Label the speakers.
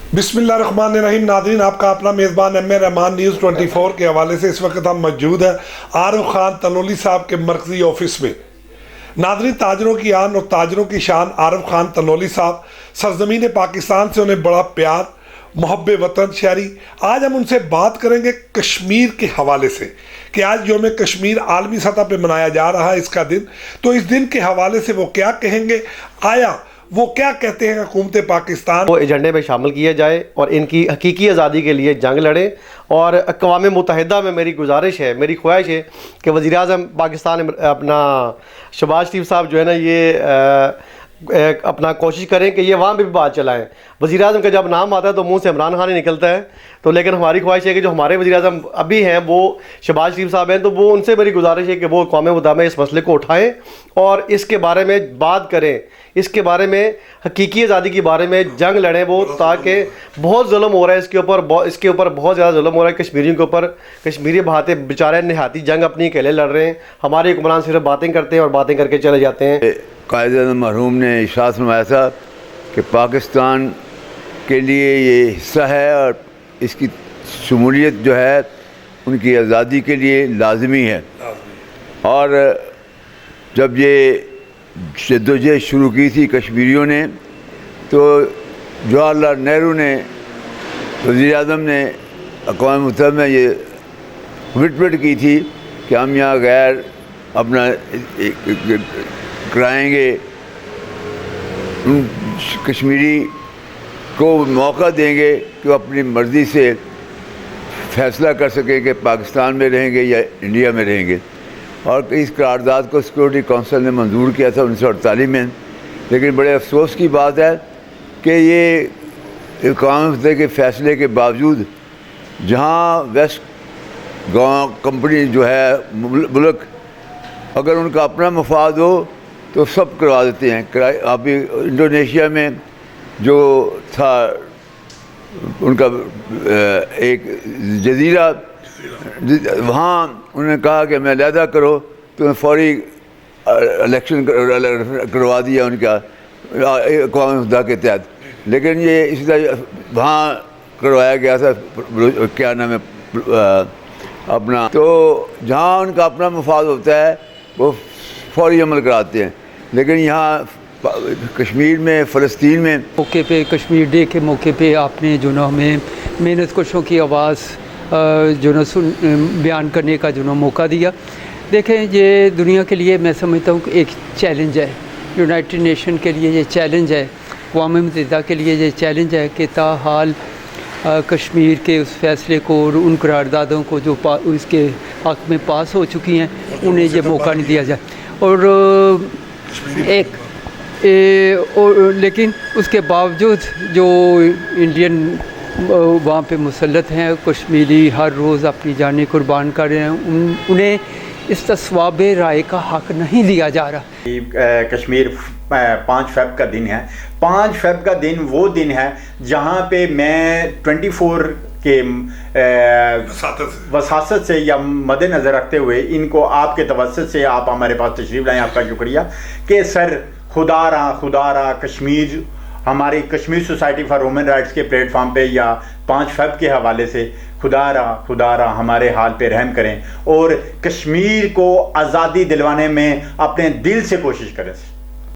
Speaker 1: बिस्मिल्लाहिर्रहमानिर्रहीम। नाज़रीन, आपका अपना मेज़बान एम ए रहमान न्यूज़ 24 के हवाले से इस वक्त हम मौजूद हैं आरिफ खान तनोली साहब के मरकज़ी ऑफिस में। नाज़रीन, ताजरों की आन और ताजरों की शान आरिफ खान तनोली साहब, सरज़मीन पाकिस्तान से उन्हें बड़ा प्यार, मुहब्बे वतन शहरी। आज हम उनसे बात करेंगे कश्मीर के हवाले से कि आज यौम कश्मीर आलमी सतह पे मनाया जा रहा है इसका दिन, तो इस दिन के हवाले से वो क्या कहेंगे, आया वो क्या कहते हैं हुकूमत पाकिस्तान
Speaker 2: वो एजेंडे में शामिल किया जाए और इनकी हकीकी आज़ादी के लिए जंग लड़ें। और अक़वाम मुत्तहिदा में मेरी गुजारिश है, मेरी ख्वाहिश है कि वज़ीर-ए-आज़म पाकिस्तान अपना शहबाज शरीफ साहब जो है ना, ये अपना कोशिश करें कि ये वहाँ भी बात चलाएं। वज़ीर-ए-आज़म का जब नाम आता है तो मुंह से इमरान खान ही निकलता है, तो लेकिन हमारी ख्वाहिश है कि जो हमारे वज़ीर-ए-आज़म अभी हैं वो शहबाज शरीफ साहब हैं, तो वो उनसे मेरी गुजारिश है कि वो अक़वाम मुत्तहिदा में इस मसले को उठाएं और इसके बारे में बात करें, इसके बारे में हकीकी आज़ादी के बारे में जंग लड़ें वो, ताकि बहुत जुल्म हो रहा है इसके ऊपर बहुत ज़्यादा जुल्म हो रहा है कश्मीरियों के ऊपर। कश्मीरी बहाते बेचारे निहाती जंग अपनी अकेले लड़ रहे हैं, हमारे हुक्मरान सिर्फ बातें करते हैं और बातें करके चले जाते हैं।
Speaker 3: कायद-ए-आज़म मरहूम ने इरशाद फरमाया था कि पाकिस्तान के लिए ये हिस्सा है और इसकी शमूलियत जो है उनकी आज़ादी के लिए लाजमी है। और जब ये जद्दोजहद शुरू की थी कश्मीरियों ने, तो जवाहरलाल नेहरू ने, वज़ीर-ए-आज़म ने अक़वाम मुत्तहिदा में ये कमिटमेंट की थी कि हम यहाँ गैर अपना कराएंगे, कश्मीरी को मौका देंगे कि वो अपनी मर्ज़ी से फ़ैसला कर सके कि पाकिस्तान में रहेंगे या इंडिया में रहेंगे। और इस करारदाद को सिक्योरिटी काउंसिल ने मंजूर किया था 1948 में। लेकिन बड़े अफसोस की बात है कि ये अक़वाम मुत्तहिदा के फ़ैसले के बावजूद जहाँ वेस्ट गाँव कंपनी जो है मुल्क, अगर उनका अपना मफाद हो तो सब करवा देते हैं। अभी इंडोनेशिया में जो था उनका एक जजीरा, वहाँ उन्होंने कहा कि मैं अलहदा करो, तो फौरी इलेक्शन करवा दिया उनका अक़वाम मुत्तहिदा के तहत। लेकिन ये इसलिए वहाँ करवाया गया था, क्या नाम है अपना, तो जहाँ उनका अपना मफाद होता है वो फौरी अमल कराते हैं। लेकिन यहाँ कश्मीर में, फ़लस्तीन में
Speaker 4: मौके पे, कश्मीर डे के मौके पे आपने जो ना हमें मेहनत कशों की आवाज़ जो ना बयान करने का जो ना मौका दिया। देखें, ये दुनिया के लिए मैं समझता हूँ कि एक चैलेंज है, यूनाइटेड नेशन के लिए ये चैलेंज है, अक़वाम मुत्तहिदा के लिए ये चैलेंज है कि ताहाल कश्मीर के उस फ़ैसले को और उन करारदादों को जो इसके हक़ में पास हो चुकी हैं, उन्हें ये मौका नहीं दिया जाए। और लेकिन उसके बावजूद जो इंडियन वहाँ पे मुसल्लत हैं, कश्मीरी हर रोज़ अपनी जानें कुर्बान कर रहे हैं, उन्हें इस तस्वाब राय का हक़ नहीं दिया जा रहा।
Speaker 5: कश्मीर 5 फ़रवरी का दिन है। 5 फ़रवरी का दिन वो दिन है जहाँ पे मैं 24 के वसासत से या मद्देनज़र रखते हुए इनको आपके तवस्सुत से आप हमारे पास तशरीफ़ लाएँ, आपका शुक्रिया कि सर खुदा रा कश्मीर, हमारी Kashmir society for human rights के प्लेटफॉर्म पे या 5 फ़रवरी के हवाले से खुदा रा हमारे हाल पे रहम करें और कश्मीर को आज़ादी दिलवाने में अपने दिल से कोशिश करें।